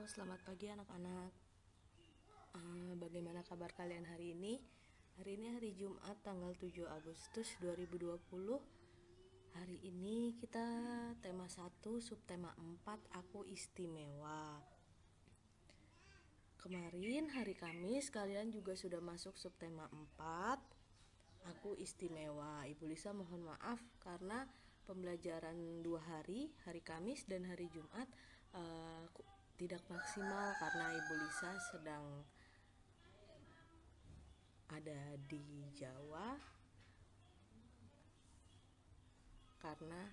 Selamat pagi anak-anak. Bagaimana kabar kalian hari ini? Hari ini hari Jumat tanggal 7 Agustus 2020. Hari ini kita tema 1, subtema 4, aku istimewa. Kemarin hari Kamis kalian juga sudah masuk subtema 4, aku istimewa. Ibu Lisa mohon maaf karena pembelajaran 2 hari, hari Kamis dan hari Jumat tidak maksimal karena Ibu Lisa sedang ada di Jawa karena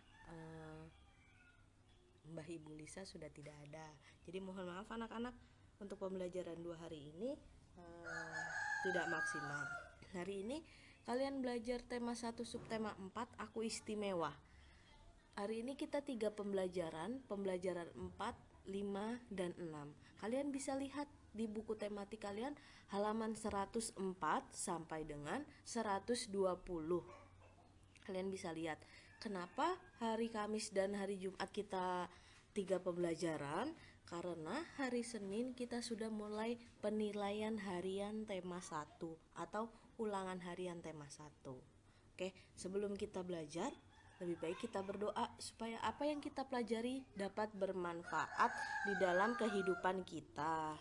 Mbah Ibu Lisa sudah tidak ada. Jadi mohon maaf anak-anak, untuk pembelajaran 2 hari ini tidak maksimal. Hari ini kalian belajar tema 1 subtema 4, aku istimewa. Hari ini kita 3 pembelajaran 4, 5, dan 6. Kalian bisa lihat di buku tematik kalian halaman 104 sampai dengan 120. Kalian bisa lihat kenapa hari Kamis dan hari Jumat kita 3 pembelajaran, karena hari Senin kita sudah mulai penilaian harian tema 1 atau ulangan harian tema 1. Oke, sebelum kita belajar, lebih baik kita berdoa supaya apa yang kita pelajari dapat bermanfaat di dalam kehidupan kita.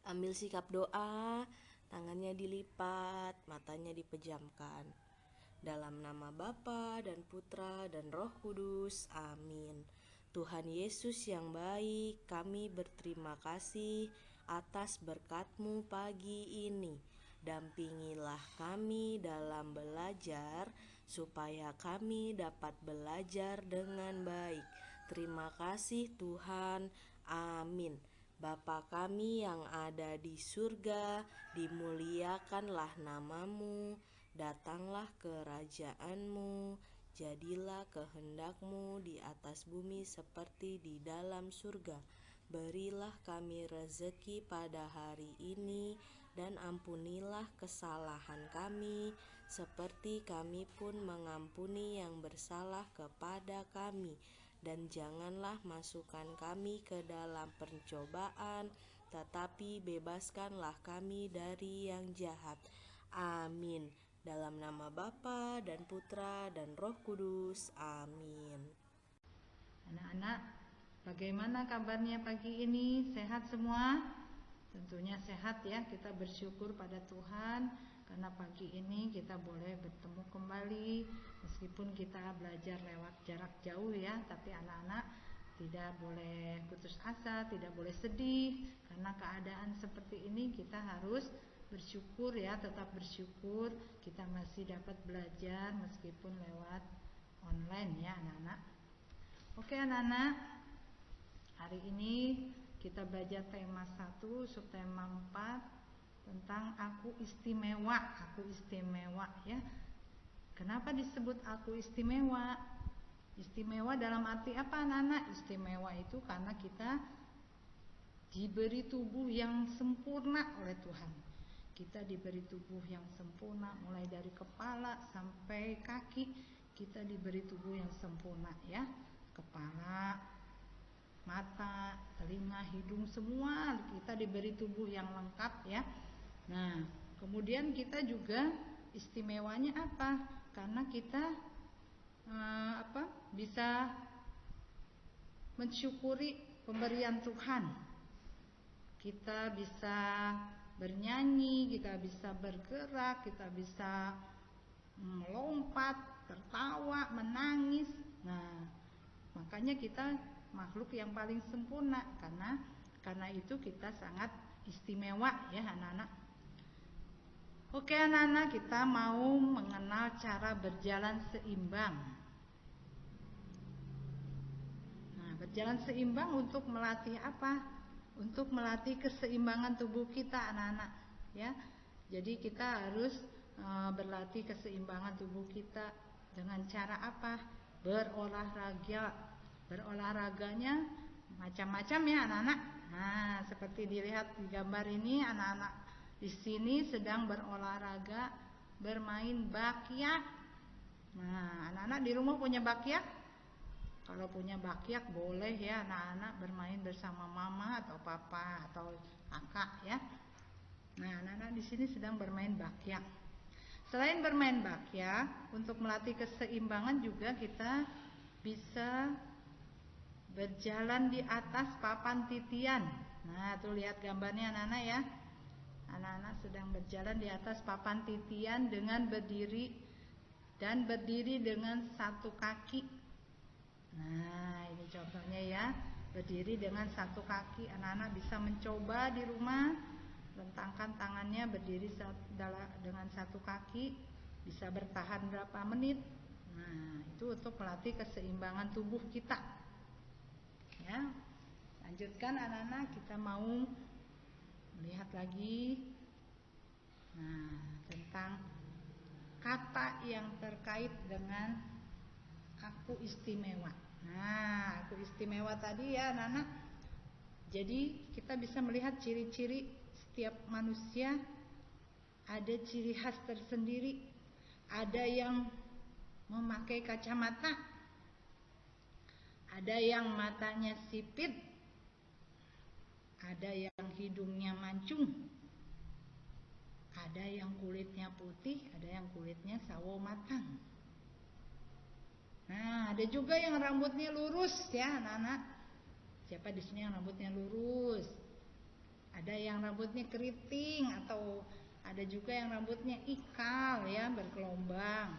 Ambil sikap doa, tangannya dilipat, matanya dipejamkan. Dalam nama Bapa dan Putra dan Roh Kudus, amin. Tuhan Yesus yang baik, kami berterima kasih atas berkat-Mu pagi ini. Dampingilah kami dalam belajar, supaya kami dapat belajar dengan baik. Terima kasih Tuhan, amin. Bapa kami yang ada di surga, dimuliakanlah nama-Mu, datanglah kerajaan-Mu, jadilah kehendak-Mu di atas bumi seperti di dalam surga. Berilah kami rezeki pada hari ini, dan ampunilah kesalahan kami, seperti kami pun mengampuni yang bersalah kepada kami. Dan janganlah masukkan kami ke dalam pencobaan, tetapi bebaskanlah kami dari yang jahat. Amin. Dalam nama Bapa dan Putra dan Roh Kudus. Amin. Anak-anak, bagaimana kabarnya pagi ini? Sehat semua? Tentunya sehat ya. Kita bersyukur pada Tuhan karena pagi ini kita boleh bertemu kembali, meskipun kita belajar lewat jarak jauh ya. Tapi anak-anak tidak boleh putus asa, tidak boleh sedih. Karena keadaan seperti ini kita harus bersyukur ya, tetap bersyukur kita masih dapat belajar meskipun lewat online ya anak-anak. Oke anak-anak, hari ini kita belajar tema 1, subtema 4 tentang aku istimewa. Aku istimewa ya. Kenapa disebut aku istimewa? Istimewa dalam arti apa anak-anak? Istimewa itu karena kita diberi tubuh yang sempurna oleh Tuhan. Kita diberi tubuh yang sempurna, mulai dari kepala sampai kaki. Kita diberi tubuh yang sempurna ya. Kepala, mata, telinga, hidung, semua kita diberi tubuh yang lengkap ya. Nah, kemudian kita juga istimewanya apa? Karena kita bisa mensyukuri pemberian Tuhan. Kita bisa bernyanyi, kita bisa bergerak, kita bisa melompat, tertawa, menangis. Nah, makanya kita makhluk yang paling sempurna, karena itu kita sangat istimewa ya anak-anak. Oke anak-anak, kita mau mengenal cara berjalan seimbang. Nah, berjalan seimbang untuk melatih apa? Untuk melatih keseimbangan tubuh kita anak-anak ya. Jadi kita harus berlatih keseimbangan tubuh kita dengan cara apa? Berolahraga. Berolahraganya macam-macam ya anak-anak. Nah, seperti dilihat di gambar ini, anak-anak di sini sedang berolahraga bermain bakyak. Nah, anak-anak di rumah punya bakyak? Kalau punya bakyak boleh ya anak-anak bermain bersama mama atau papa atau kakak ya. Nah, anak-anak di sini sedang bermain bakyak. Selain bermain bakyak, untuk melatih keseimbangan juga kita bisa berjalan di atas papan titian. Nah, tuh lihat gambarnya anak-anak ya. Anak-anak sedang berjalan di atas papan titian dengan berdiri dengan satu kaki. Nah, ini contohnya ya, berdiri dengan satu kaki. Anak-anak bisa mencoba di rumah, rentangkan tangannya berdiri dengan satu kaki, bisa bertahan berapa menit. Nah, itu untuk melatih keseimbangan tubuh kita. Ya, lanjutkan anak-anak, kita mau melihat lagi. Nah, tentang kata yang terkait dengan aku istimewa. Nah, aku istimewa tadi ya anak-anak. Jadi kita bisa melihat ciri-ciri setiap manusia, ada ciri khas tersendiri. Ada yang memakai kacamata, ada yang matanya sipit, ada yang hidungnya mancung, ada yang kulitnya putih, ada yang kulitnya sawo matang. Nah, ada juga yang rambutnya lurus ya anak-anak. Siapa di sini yang rambutnya lurus? Ada yang rambutnya keriting atau ada juga yang rambutnya ikal ya, bergelombang.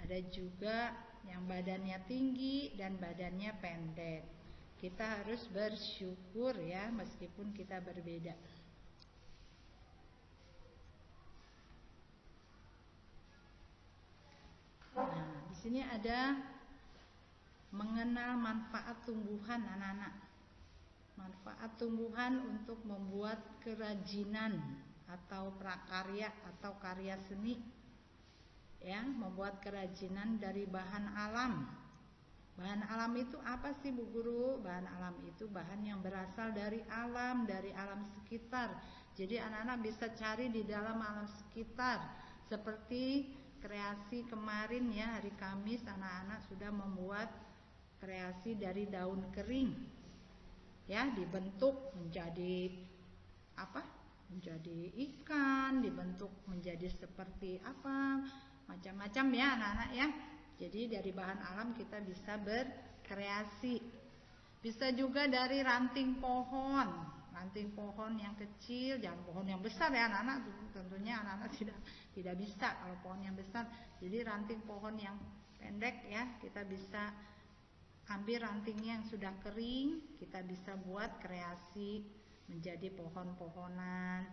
Ada juga yang badannya tinggi dan badannya pendek. Kita harus bersyukur ya meskipun kita berbeda. Nah, di sini ada mengenal manfaat tumbuhan anak-anak. Manfaat tumbuhan untuk membuat kerajinan atau prakarya atau karya seni. Ya, membuat kerajinan dari bahan alam. Bahan alam itu apa sih Bu Guru? Bahan alam itu bahan yang berasal dari alam sekitar. Jadi anak-anak bisa cari di dalam alam sekitar. Seperti kreasi kemarin ya, hari Kamis anak-anak sudah membuat kreasi dari daun kering. Ya, dibentuk menjadi apa? Menjadi ikan, dibentuk menjadi seperti apa? Macam-macam ya anak-anak ya. Jadi dari bahan alam kita bisa berkreasi. Bisa juga dari ranting pohon. Ranting pohon yang kecil, jangan pohon yang besar ya anak-anak. Tentunya anak-anak tidak bisa kalau pohon yang besar. Jadi ranting pohon yang pendek ya, kita bisa ambil rantingnya yang sudah kering, kita bisa buat kreasi menjadi pohon-pohonan.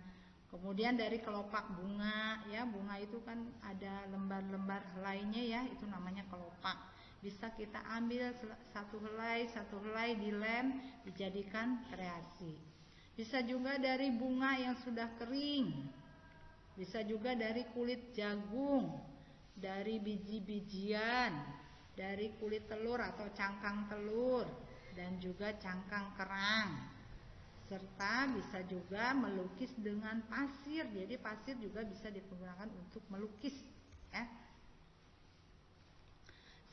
Kemudian dari kelopak bunga ya, bunga itu kan ada lembar-lembar helainya ya, itu namanya kelopak. Bisa kita ambil satu helai dilem, dijadikan kreasi. Bisa juga dari bunga yang sudah kering. Bisa juga dari kulit jagung, dari biji-bijian, dari kulit telur atau cangkang telur, dan juga cangkang kerang. Serta bisa juga melukis dengan pasir. Jadi pasir juga bisa digunakan untuk melukis ya.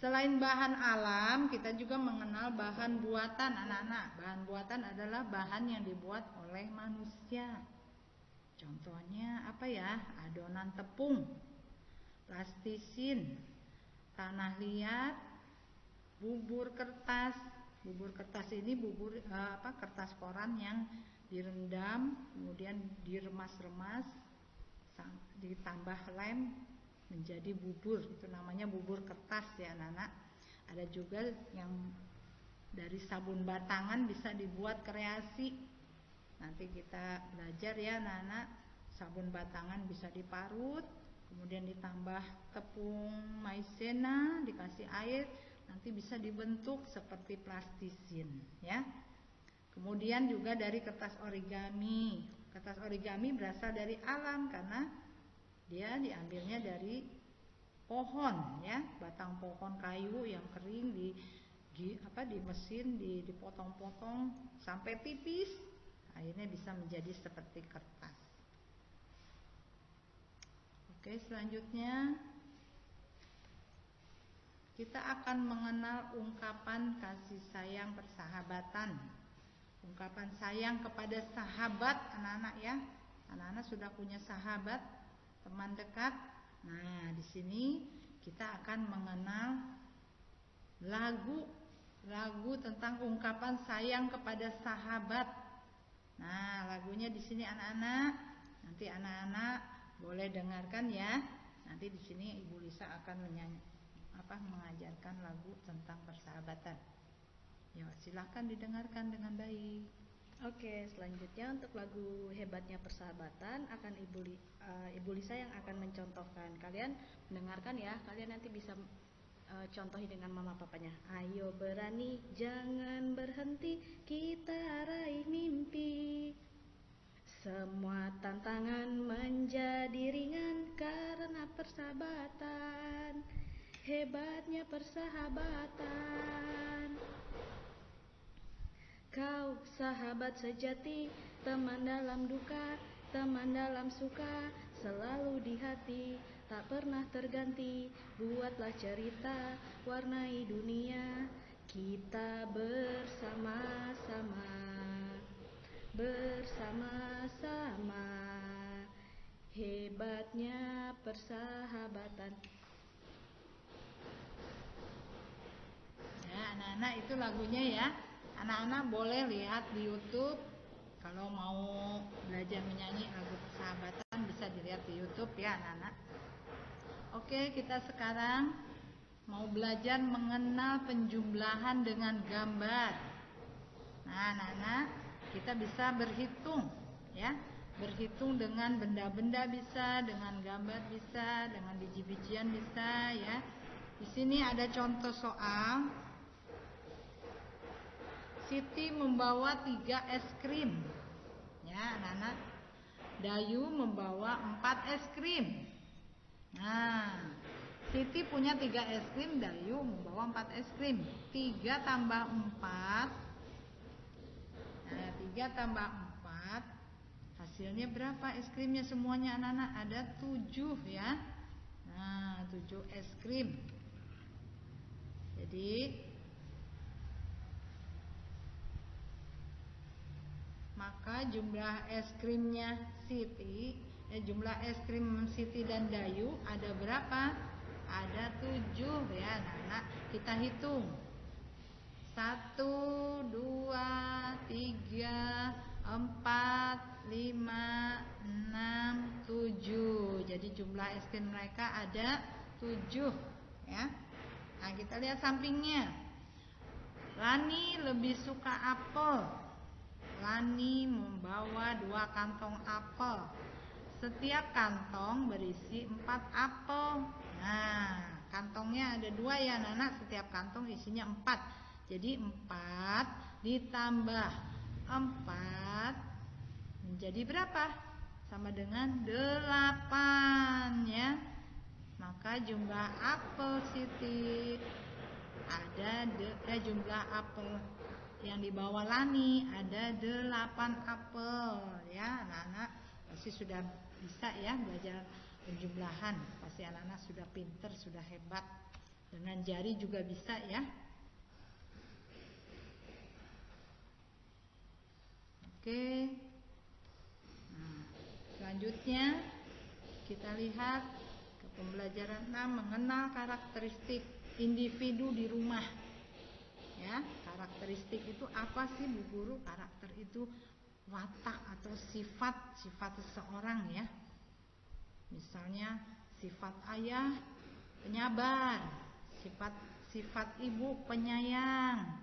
Selain bahan alam, kita juga mengenal bahan buatan anak-anak. Bahan buatan adalah bahan yang dibuat oleh manusia. Contohnya apa ya? Adonan tepung, plastisin, tanah liat, bubur kertas. Bubur kertas ini kertas koran yang direndam, kemudian diremas-remas, ditambah lem menjadi bubur. Itu namanya bubur kertas ya anak-anak. Ada juga yang dari sabun batangan bisa dibuat kreasi. Nanti kita belajar ya anak-anak. Sabun batangan bisa diparut, kemudian ditambah tepung maizena, dikasih air, nanti bisa dibentuk seperti plastisin ya. Kemudian juga dari kertas origami. Kertas origami berasal dari alam karena dia diambilnya dari pohon ya, batang pohon kayu yang kering di mesin dipotong-potong sampai tipis, akhirnya bisa menjadi seperti kertas. Oke, selanjutnya kita akan mengenal ungkapan kasih sayang persahabatan. Ungkapan sayang kepada sahabat anak-anak ya. Anak-anak sudah punya sahabat, teman dekat. Nah, di sini kita akan mengenal lagu tentang ungkapan sayang kepada sahabat. Nah, lagunya di sini anak-anak. Nanti anak-anak boleh dengarkan ya. Nanti di sini Ibu Lisa akan mengajarkan lagu tentang persahabatan. Ya, silahkan didengarkan dengan baik. Oke, selanjutnya untuk lagu Hebatnya Persahabatan akan Ibu Lisa yang akan mencontohkan. Kalian mendengarkan ya, kalian nanti bisa contohi dengan mama papanya. Ayo berani, jangan berhenti, kita raih mimpi. Semua tantangan menjadi ringan karena persahabatan. Hebatnya persahabatan. Kau sahabat sejati, teman dalam duka, teman dalam suka, selalu di hati, tak pernah terganti. Buatlah cerita, warnai dunia, kita bersama-sama, bersama-sama. Hebatnya persahabatan. Ya, anak-anak itu lagunya ya. Anak-anak boleh lihat di YouTube. Kalau mau belajar menyanyi lagu persahabatan bisa dilihat di YouTube ya anak-anak. Oke, kita sekarang mau belajar mengenal penjumlahan dengan gambar. Nah, anak-anak, kita bisa berhitung ya. Berhitung dengan benda-benda bisa, dengan gambar bisa, dengan biji-bijian bisa ya. Di sini ada contoh soal. Siti membawa 3 es krim. Ya, anak-anak. Dayu membawa 4 es krim. Nah, Siti punya 3 es krim, Dayu membawa 4 es krim. 3 tambah 4. Nah, 3 tambah 4. Hasilnya berapa es krimnya semuanya anak-anak? Ada 7 ya. Nah, 7 es krim. Jadi maka jumlah es krimnya jumlah es krim Siti dan Dayu ada berapa? Ada 7 ya anak-anak. Kita hitung. 1, 2, 3, 4, 5, 6, 7. Jadi jumlah es krim mereka ada 7 ya. Nah, kita lihat sampingnya. Rani lebih suka apel. Lani membawa 2 kantong apel. Setiap kantong berisi 4 apel. Nah, kantongnya ada 2 ya anak-anak. Setiap kantong isinya 4. Jadi 4 ditambah 4 menjadi berapa? Sama dengan 8 ya. Maka jumlah apel Siti jumlah apel yang dibawa Lani ada 8 apel ya anak-anak. Pasti sudah bisa ya belajar penjumlahan. Pasti anak-anak sudah pinter, sudah hebat. Dengan jari juga bisa ya. Oke. Nah, selanjutnya kita lihat ke pembelajaran 6, mengenal karakteristik individu di rumah. Ya, karakteristik itu apa sih Bu Guru? Karakter itu watak atau sifat seseorang ya. Misalnya sifat ayah penyabar, sifat ibu penyayang,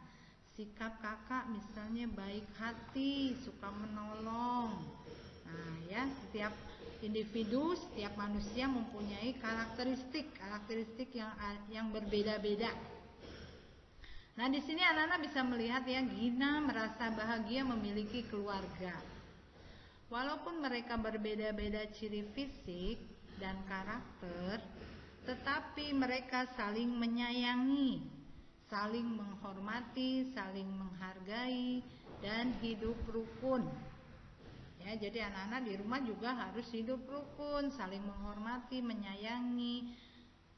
sikap kakak misalnya baik hati, suka menolong. Nah, ya, setiap individu, setiap manusia mempunyai karakteristik yang berbeda-beda. Nah, di sini anak-anak bisa melihat ya, Gina merasa bahagia memiliki keluarga. Walaupun mereka berbeda-beda ciri fisik dan karakter, tetapi mereka saling menyayangi, saling menghormati, saling menghargai, dan hidup rukun. Ya, jadi anak-anak di rumah juga harus hidup rukun, saling menghormati, menyayangi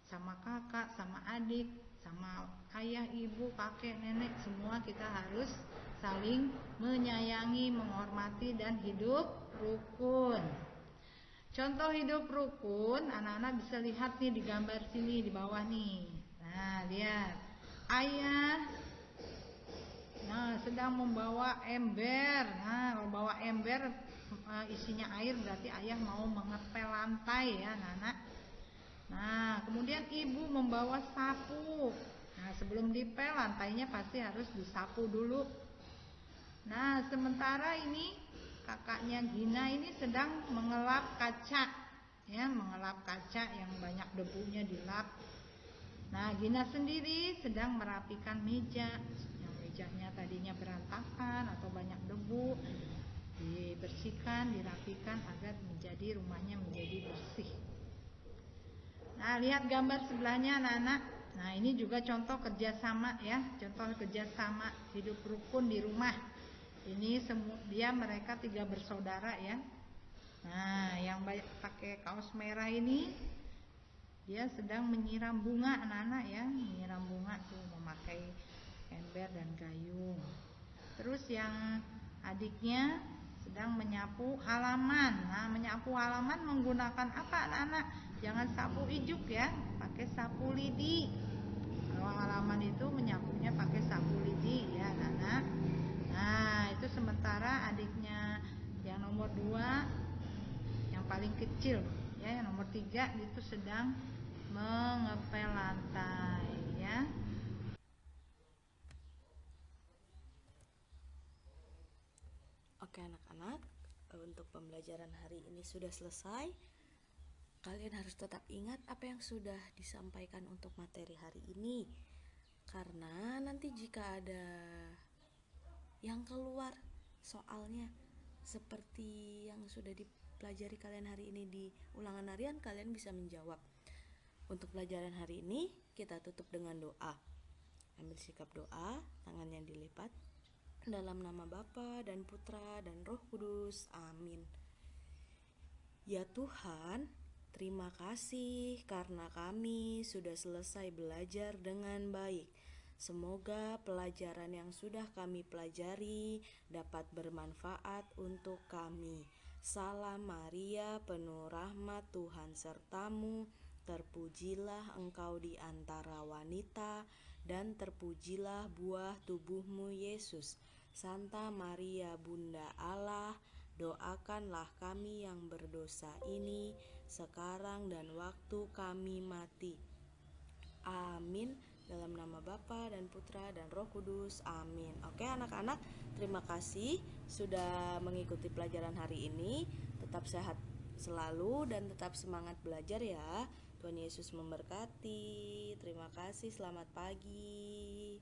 sama kakak, sama adik, sama ayah, ibu, kakek, nenek, semua kita harus saling menyayangi, menghormati, dan hidup rukun. Contoh hidup rukun, anak-anak bisa lihat nih di gambar sini di bawah nih. Nah, lihat. Ayah sedang membawa ember. Nah, kalau bawa ember isinya air berarti ayah mau mengepel lantai ya, anak-anak. Nah, kemudian ibu membawa sapu. Nah, sebelum dipel lantainya pasti harus disapu dulu. Nah, sementara ini kakaknya Gina ini sedang mengelap kaca, ya, mengelap kaca yang banyak debunya dilap. Nah, Gina sendiri sedang merapikan meja, yang mejanya tadinya berantakan atau banyak debu, dibersihkan, dirapikan agar rumahnya menjadi bersih. Nah, lihat gambar sebelahnya anak-anak. Nah, ini juga contoh kerjasama ya, contoh kerjasama hidup rukun di rumah. Ini mereka 3 bersaudara ya. Nah, yang pakai kaos merah ini dia sedang menyiram bunga anak-anak ya, menyiram bunga tuh memakai ember dan gayung. Terus yang adiknya sedang menyapu halaman. Nah, menyapu halaman menggunakan apa anak-anak? Jangan sapu ijuk ya, pakai sapu lidi. Kalau halaman itu menyapunya pakai sapu lidi ya anak-anak. Nah, itu sementara adiknya yang nomor 2, yang paling kecil ya, yang nomor 3 itu sedang mengepel lantai ya. Oke anak-anak, untuk pembelajaran hari ini sudah selesai. Kalian harus tetap ingat apa yang sudah disampaikan untuk materi hari ini, karena nanti jika ada yang keluar soalnya seperti yang sudah dipelajari kalian hari ini di ulangan harian, kalian bisa menjawab. Untuk pelajaran hari ini kita tutup dengan doa. Ambil sikap doa, tangannya dilipat. Dalam nama Bapa dan Putra dan Roh Kudus, amin. Ya Tuhan, terima kasih karena kami sudah selesai belajar dengan baik. Semoga pelajaran yang sudah kami pelajari dapat bermanfaat untuk kami. Salam Maria, penuh rahmat, Tuhan sertamu. Terpujilah engkau di antara wanita, dan terpujilah buah tubuhmu Yesus. Santa Maria Bunda Allah, doakanlah kami yang berdosa ini sekarang dan waktu kami mati. Amin. Dalam nama Bapa dan Putra dan Roh Kudus, amin. Oke anak-anak, terima kasih sudah mengikuti pelajaran hari ini. Tetap sehat selalu dan tetap semangat belajar ya. Tuhan Yesus memberkati. Terima kasih, selamat pagi.